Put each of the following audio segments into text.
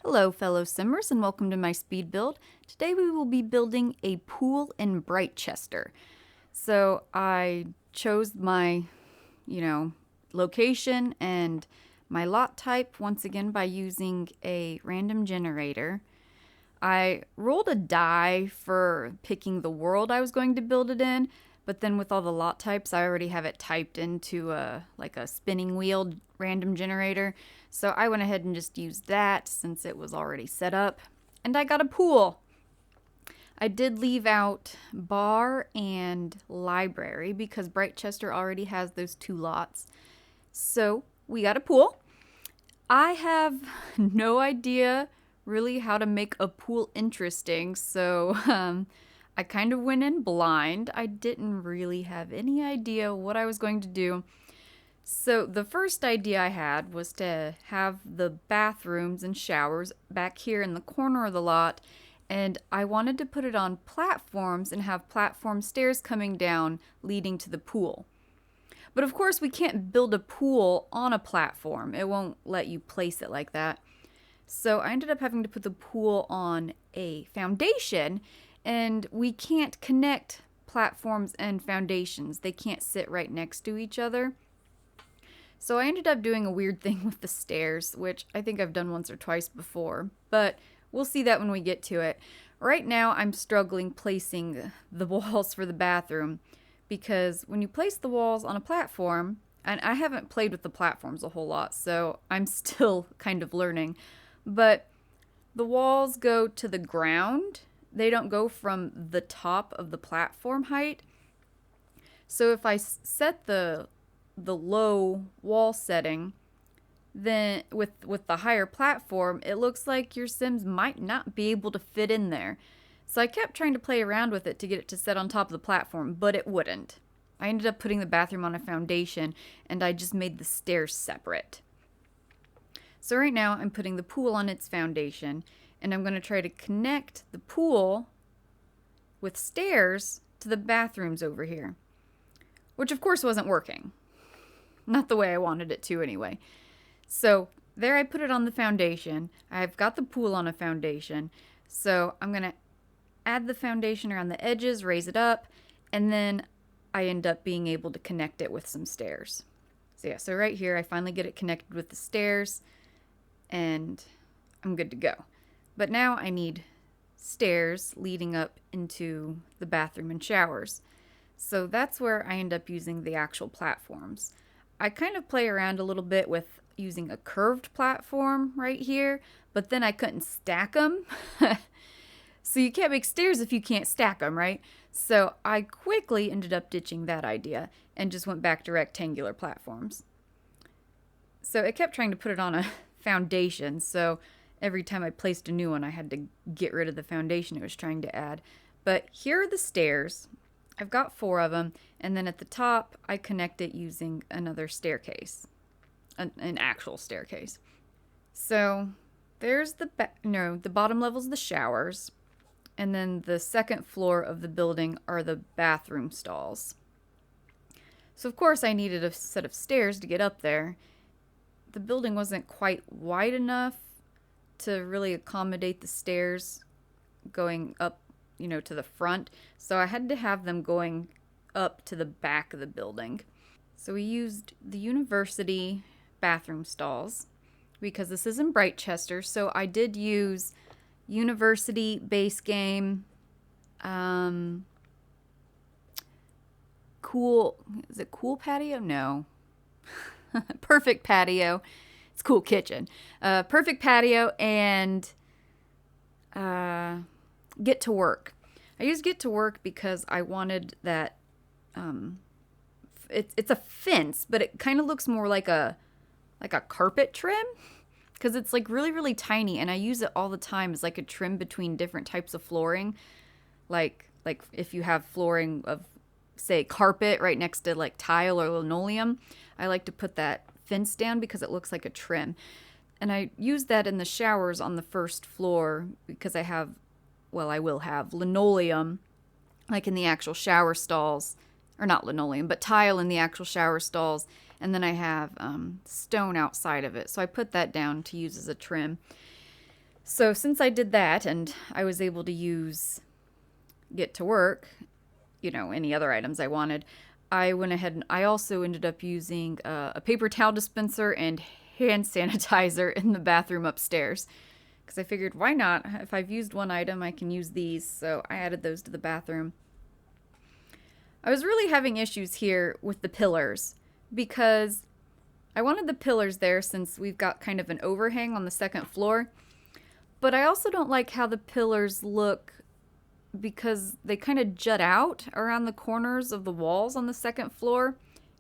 Hello fellow simmers and welcome to my speed build. Today we will be building a pool in Britechester. So I chose my, location and my lot type once again by using a random generator. I rolled a die for picking the world I was going to build it in, but then with all the lot types, I already have it typed into a spinning wheel random generator. So I went ahead and just used that since it was already set up. And I got a pool. I did leave out bar and library because Britechester already has those two lots. So we got a pool. I have no idea really how to make a pool interesting, so I kind of went in blind. I didn't really have any idea what I was going to do. So the first idea I had was to have the bathrooms and showers back here in the corner of the lot, and I wanted to put it on platforms and have platform stairs coming down leading to the pool. But of course we can't build a pool on a platform. It won't let you place it like that. So I ended up having to put the pool on a foundation, and we can't connect platforms and foundations. They can't sit right next to each other. So I ended up doing a weird thing with the stairs, which I think I've done once or twice before, but we'll see that when we get to it. Right now I'm struggling placing the walls for the bathroom because when you place the walls on a platform, and I haven't played with the platforms a whole lot, so I'm still kind of learning, but the walls go to the ground. They don't go from the top of the platform height. So if I set the low wall setting, then with the higher platform, it looks like your Sims might not be able to fit in there. So I kept trying to play around with it to get it to set on top of the platform, but it wouldn't. I ended up putting the bathroom on a foundation, and I just made the stairs separate. So right now I'm putting the pool on its foundation, and I'm going to try to connect the pool with stairs to the bathrooms over here, which of course wasn't working. Not the way I wanted it to anyway. So there I put it on the foundation. I've got the pool on a foundation. So I'm going to add the foundation around the edges, raise it up, and then I end up being able to connect it with some stairs. So yeah, so right here I finally get it connected with the stairs, and I'm good to go. But now I need stairs leading up into the bathroom and showers. So that's where I end up using the actual platforms. I kind of play around a little bit with using a curved platform right here, but then I couldn't stack them. So you can't make stairs if you can't stack them, right? So I quickly ended up ditching that idea and just went back to rectangular platforms. So it kept trying to put it on a foundation, so every time I placed a new one I had to get rid of the foundation it was trying to add. But here are the stairs. I've got 4 of them, and then at the top I connect it using another staircase, an actual staircase. So there's the bottom level's the showers, and then the second floor of the building are the bathroom stalls. So of course I needed a set of stairs to get up there. The building wasn't quite wide enough to really accommodate the stairs going up, to the front. So I had to have them going up to the back of the building. So we used the university bathroom stalls because this is in Britechester. So I did use university base game, cool patio? No. Perfect patio. It's cool kitchen. Perfect patio and get to work. I used get to work because I wanted that. It's a fence, but it kind of looks more like a carpet trim because it's like really really tiny, and I use it all the time as like a trim between different types of flooring. Like if you have flooring of say carpet right next to like tile or linoleum, I like to put that fence down because it looks like a trim. And I use that in the showers on the first floor because I will have linoleum like in the actual shower stalls, or not linoleum, but tile in the actual shower stalls, and then I have stone outside of it. So I put that down to use as a trim. So since I did that and I was able to use Get to Work, any other items I wanted, I went ahead and I also ended up using a paper towel dispenser and hand sanitizer in the bathroom upstairs. Because I figured, why not? If I've used one item, I can use these. So I added those to the bathroom. I was really having issues here with the pillars because I wanted the pillars there since we've got kind of an overhang on the second floor. But I also don't like how the pillars look because they kind of jut out around the corners of the walls on the second floor,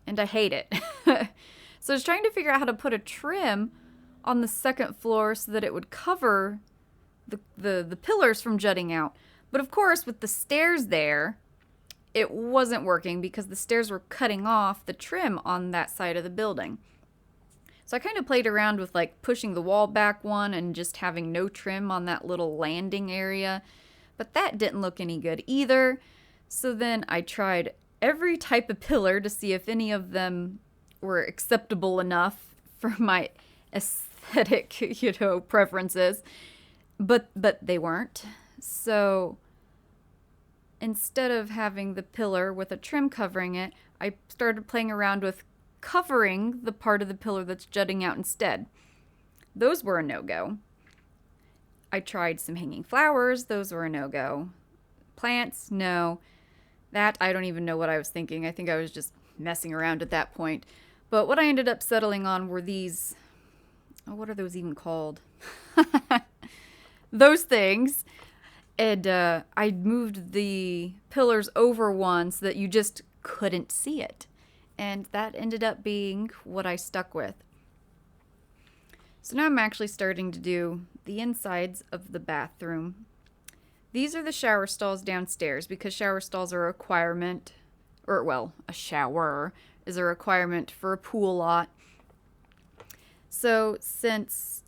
and I hate it. So I was trying to figure out how to put a trim on the second floor so that it would cover the pillars from jutting out. But of course, with the stairs there, it wasn't working because the stairs were cutting off the trim on that side of the building. So I kind of played around with like pushing the wall back one and just having no trim on that little landing area. But that didn't look any good either. So then I tried every type of pillar to see if any of them were acceptable enough for my aesthetic, preferences. But they weren't. So instead of having the pillar with a trim covering it, I started playing around with covering the part of the pillar that's jutting out instead. Those were a no-go. I tried some hanging flowers. Those were a no-go. Plants, no. That, I don't even know what I was thinking. I think I was just messing around at that point. But what I ended up settling on were these, what are those even called? Those things. And I moved the pillars over one so that you just couldn't see it. And that ended up being what I stuck with. So now I'm actually starting to do the insides of the bathroom. These are the shower stalls downstairs because shower stalls are a requirement, a shower is a requirement for a pool lot. So since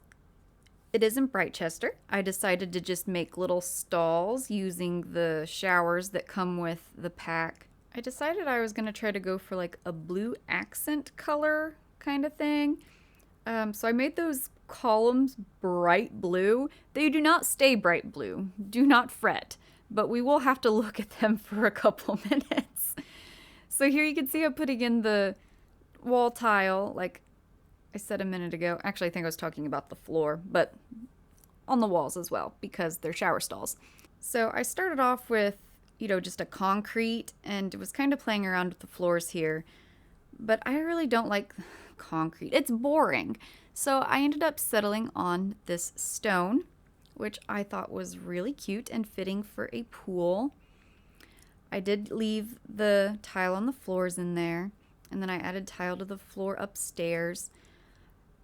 it isn't Britechester, I decided to just make little stalls using the showers that come with the pack. I decided I was going to try to go for like a blue accent color kind of thing. So I made those columns bright blue. They do not stay bright blue. Do not fret. But we will have to look at them for a couple minutes. So here you can see I'm putting in the wall tile, like I said a minute ago. Actually, I think I was talking about the floor, but on the walls as well, because they're shower stalls. So I started off with, just a concrete, and was kind of playing around with the floors here. But I really don't like concrete. It's boring. So I ended up settling on this stone, which I thought was really cute and fitting for a pool. I did leave the tile on the floors in there, and then I added tile to the floor upstairs.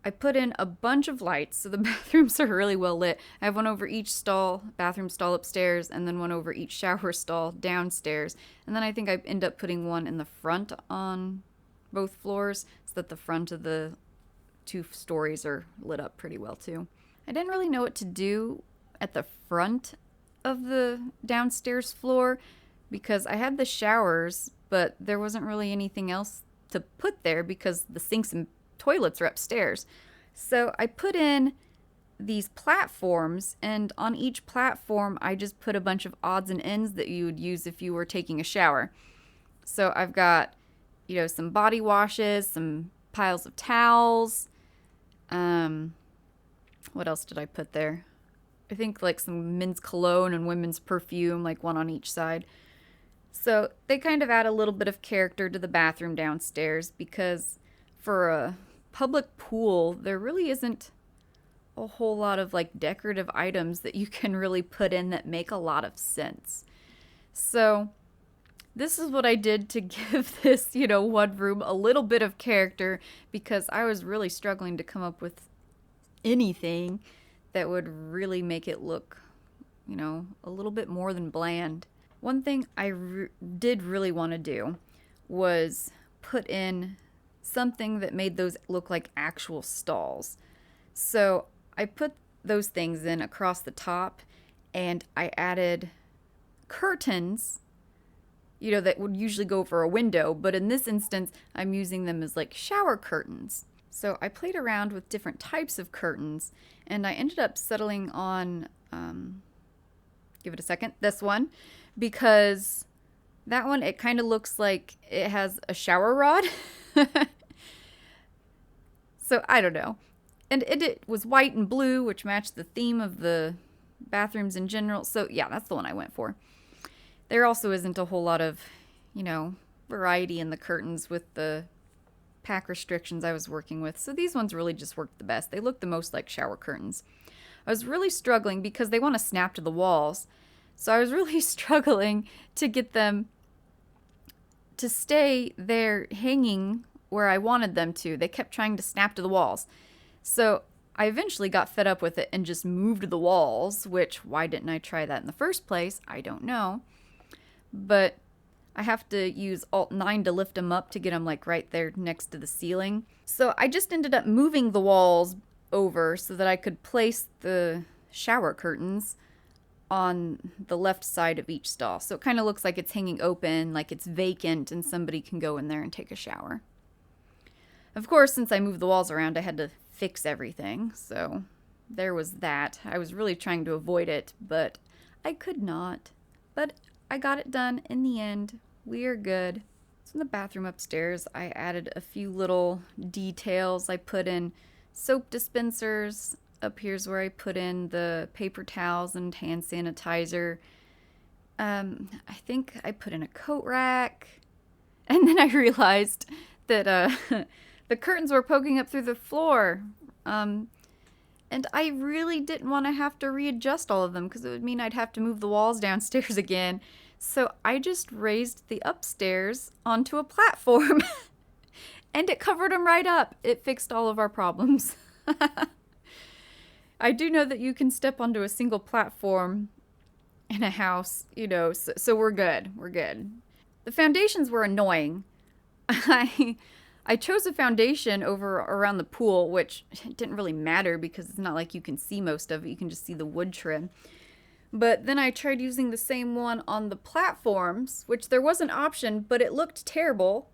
I put in a bunch of lights, so the bathrooms are really well lit. I have one over each bathroom stall upstairs, and then one over each shower stall downstairs. And then I think I end up putting one in the front on both floors, so that the front of the 2 stories are lit up pretty well too. I didn't really know what to do at the front of the downstairs floor because I had the showers, but there wasn't really anything else to put there because the sinks and toilets are upstairs. So I put in these platforms, and on each platform I just put a bunch of odds and ends that you would use if you were taking a shower. So I've got, some body washes, some piles of towels. What else did I put there? I think like some men's cologne and women's perfume, like one on each side. So they kind of add a little bit of character to the bathroom downstairs because for a public pool, there really isn't a whole lot of like decorative items that you can really put in that make a lot of sense. So this is what I did to give this, one room a little bit of character because I was really struggling to come up with anything that would really make it look, a little bit more than bland. One thing I did really want to do was put in something that made those look like actual stalls. So I put those things in across the top, and I added curtains, that would usually go over a window, but in this instance, I'm using them as like shower curtains. So I played around with different types of curtains, and I ended up settling on, give it a second, this one, because that one, it kind of looks like it has a shower rod. So I don't know. And it was white and blue, which matched the theme of the bathrooms in general. So yeah, that's the one I went for. There also isn't a whole lot of, variety in the curtains with the pack restrictions I was working with. So these ones really just worked the best. They look the most like shower curtains. I was really struggling because they want to snap to the walls. So I was really struggling to get them to stay there hanging where I wanted them to. They kept trying to snap to the walls. So I eventually got fed up with it and just moved the walls, which, why didn't I try that in the first place? I don't know. But I have to use Alt-9 to lift them up to get them like right there next to the ceiling. So I just ended up moving the walls over so that I could place the shower curtains on the left side of each stall. So it kind of looks like it's hanging open, like it's vacant, and somebody can go in there and take a shower. Of course, since I moved the walls around, I had to fix everything. So there was that. I was really trying to avoid it, but I could not. But I got it done in the end. We are good. So in the bathroom upstairs, I added a few little details. I put in soap dispensers. Up here's where I put in the paper towels and hand sanitizer. I think I put in a coat rack. And then I realized that the curtains were poking up through the floor. And I really didn't want to have to readjust all of them because it would mean I'd have to move the walls downstairs again. So I just raised the upstairs onto a platform and it covered them right up. It fixed all of our problems. I do know that you can step onto a single platform in a house, so we're good. We're good. The foundations were annoying. I chose a foundation over around the pool, which didn't really matter because it's not like you can see most of it. You can just see the wood trim. But then I tried using the same one on the platforms, which there was an option, but it looked terrible.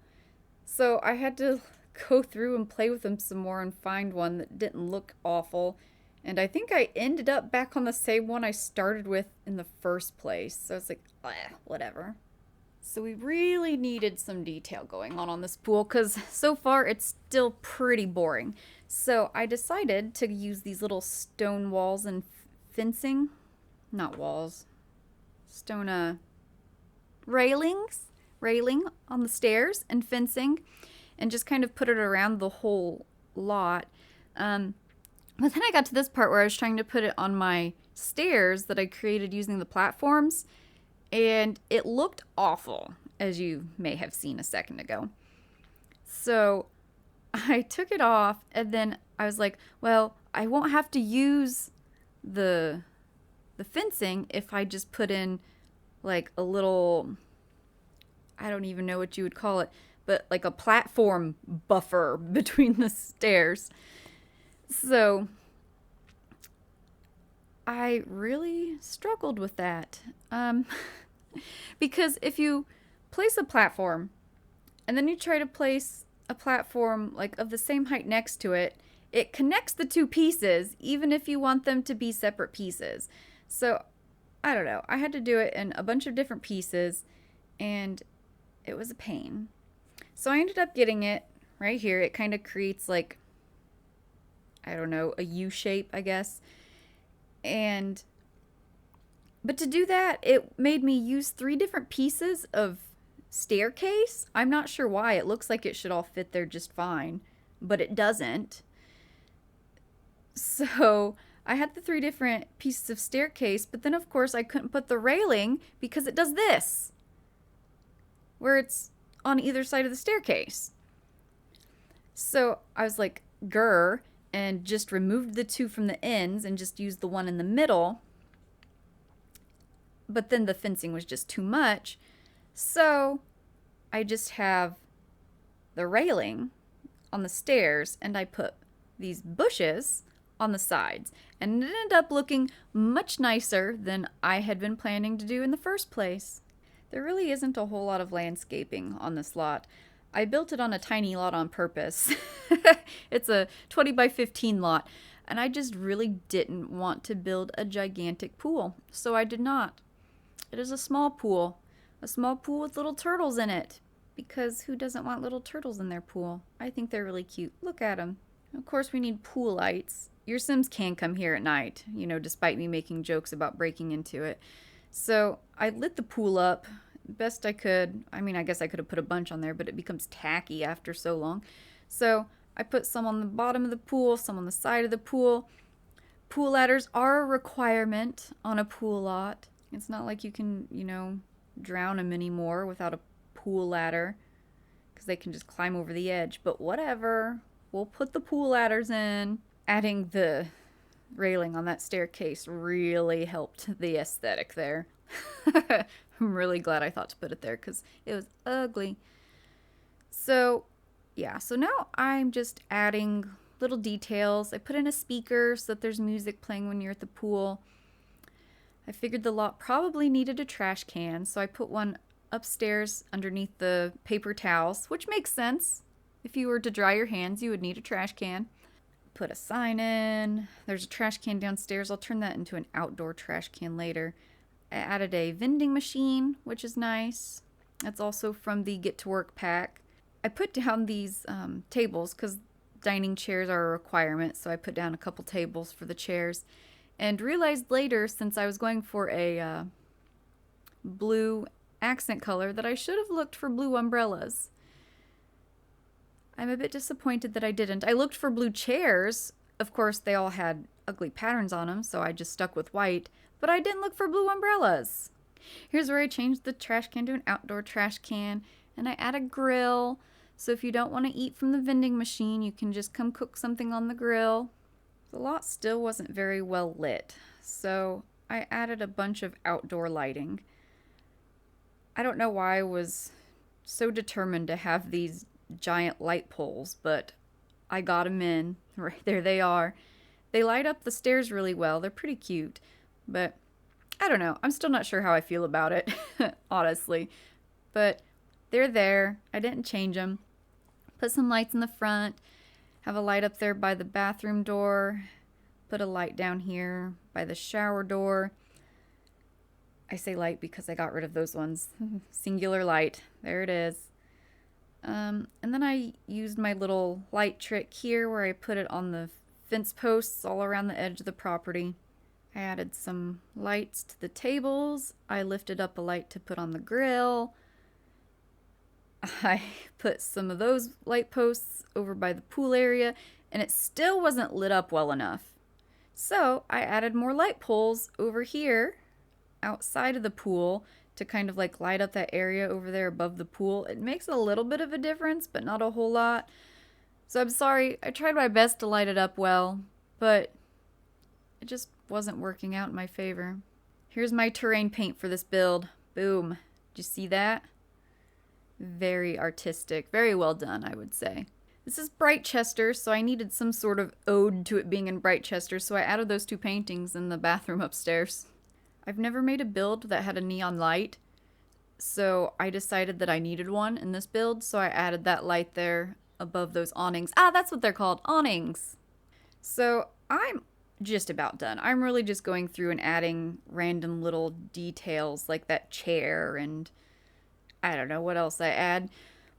So I had to go through and play with them some more and find one that didn't look awful. And I think I ended up back on the same one I started with in the first place. So it's like, whatever. So we really needed some detail going on this pool because so far it's still pretty boring. So I decided to use these little stone walls and fencing. Not walls. Stone railing on the stairs and fencing and just kind of put it around the whole lot. But then I got to this part where I was trying to put it on my stairs that I created using the platforms, and it looked awful, as you may have seen a second ago. So I took it off, and then I was like, well, I won't have to use the fencing if I just put in like a little, I don't even know what you would call it, but like a platform buffer between the stairs. So I really struggled with that. Because if you place a platform and then you try to place a platform like of the same height next to it, it connects the two pieces even if you want them to be separate pieces. So I don't know. I had to do it in a bunch of different pieces and it was a pain. So I ended up getting it right here. It kind of creates like, I don't know, a U shape, I guess. But to do that, it made me use 3 different pieces of staircase. I'm not sure why. It looks like it should all fit there just fine, but it doesn't. So I had the 3 different pieces of staircase, but then of course I couldn't put the railing because it does this, where it's on either side of the staircase. So I was like, grr, and just removed the 2 from the ends and just used the one in the middle. But then the fencing was just too much. So I just have the railing on the stairs and I put these bushes on the sides. And it ended up looking much nicer than I had been planning to do in the first place. There really isn't a whole lot of landscaping on this lot. I built it on a tiny lot on purpose. It's a 20 by 15 lot, and I just really didn't want to build a gigantic pool, so I did not. It is a small pool with little turtles in it, because who doesn't want little turtles in their pool? I think they're really cute. Look at them. Of course, we need pool lights. Your Sims can come here at night, despite me making jokes about breaking into it. So I lit the pool up best I could. I mean, I guess I could have put a bunch on there, but it becomes tacky after so long. So I put some on the bottom of the pool, some on the side of the pool. Pool ladders are a requirement on a pool lot. It's not like you can, drown them anymore without a pool ladder, because they can just climb over the edge. But whatever. We'll put the pool ladders in. Adding the railing on that staircase really helped the aesthetic there. I'm really glad I thought to put it there because it was ugly. So, yeah. So now I'm just adding little details. I put in a speaker so that there's music playing when you're at the pool. I figured the lot probably needed a trash can, so I put one upstairs underneath the paper towels, which makes sense. If you were to dry your hands, you would need a trash can. Put a sign in. There's a trash can downstairs. I'll turn that into an outdoor trash can later. I added a vending machine, which is nice. That's also from the Get to Work pack. I put down these tables because dining chairs are a requirement, so I put down a couple tables for the chairs. And realized later, since I was going for a blue accent color, that I should have looked for blue umbrellas. I'm a bit disappointed that I didn't. I looked for blue chairs. Of course, they all had ugly patterns on them, so I just stuck with white. But I didn't look for blue umbrellas. Here's where I changed the trash can to an outdoor trash can, and I add a grill. So if you don't want to eat from the vending machine, you can just come cook something on the grill. The lot still wasn't very well lit, so I added a bunch of outdoor lighting. I don't know why I was so determined to have these giant light poles, but I got them in. Right there they are. They light up the stairs really well. They're pretty cute, but I don't know. I'm still not sure how I feel about it, honestly. But they're there. I didn't change them. Put some lights in the front. Have a light up there by the bathroom door. Put a light down here by the shower door. I say light because I got rid of those ones. Singular light. There it is. And then I used my little light trick here where I put it on the fence posts all around the edge of the property. I added some lights to the tables. I lifted up a light to put on the grill. I put some of those light posts over by the pool area, and it still wasn't lit up well enough. So I added more light poles over here outside of the pool to kind of like light up that area over there above the pool. It makes a little bit of a difference, but not a whole lot. So I'm sorry, I tried my best to light it up well, but it just wasn't working out in my favor. Here's my terrain paint for this build. Boom. Did you see that? Very artistic. Very well done, I would say. This is Britechester, so I needed some sort of ode to it being in Britechester, so I added those two paintings in the bathroom upstairs. I've never made a build that had a neon light, so I decided that I needed one in this build, so I added that light there above those awnings. Ah, that's what they're called, awnings! So I'm just about done. I'm really just going through and adding random little details like that chair and I don't know what else I add,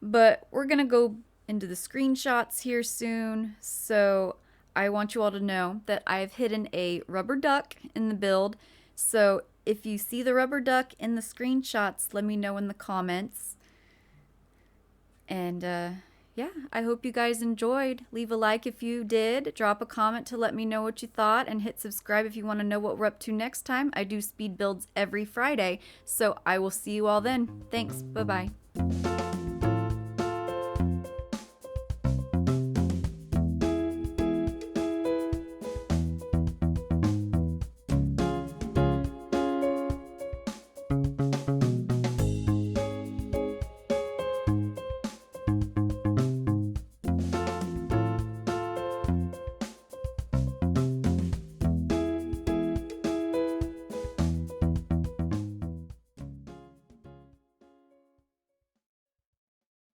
but we're gonna go into the screenshots here soon, so I want you all to know that I've hidden a rubber duck in the build. So if you see the rubber duck in the screenshots, let me know in the comments. And yeah, I hope you guys enjoyed. Leave a like if you did. Drop a comment to let me know what you thought. And hit subscribe if you want to know what we're up to next time. I do speed builds every Friday. So I will see you all then. Thanks. Bye-bye.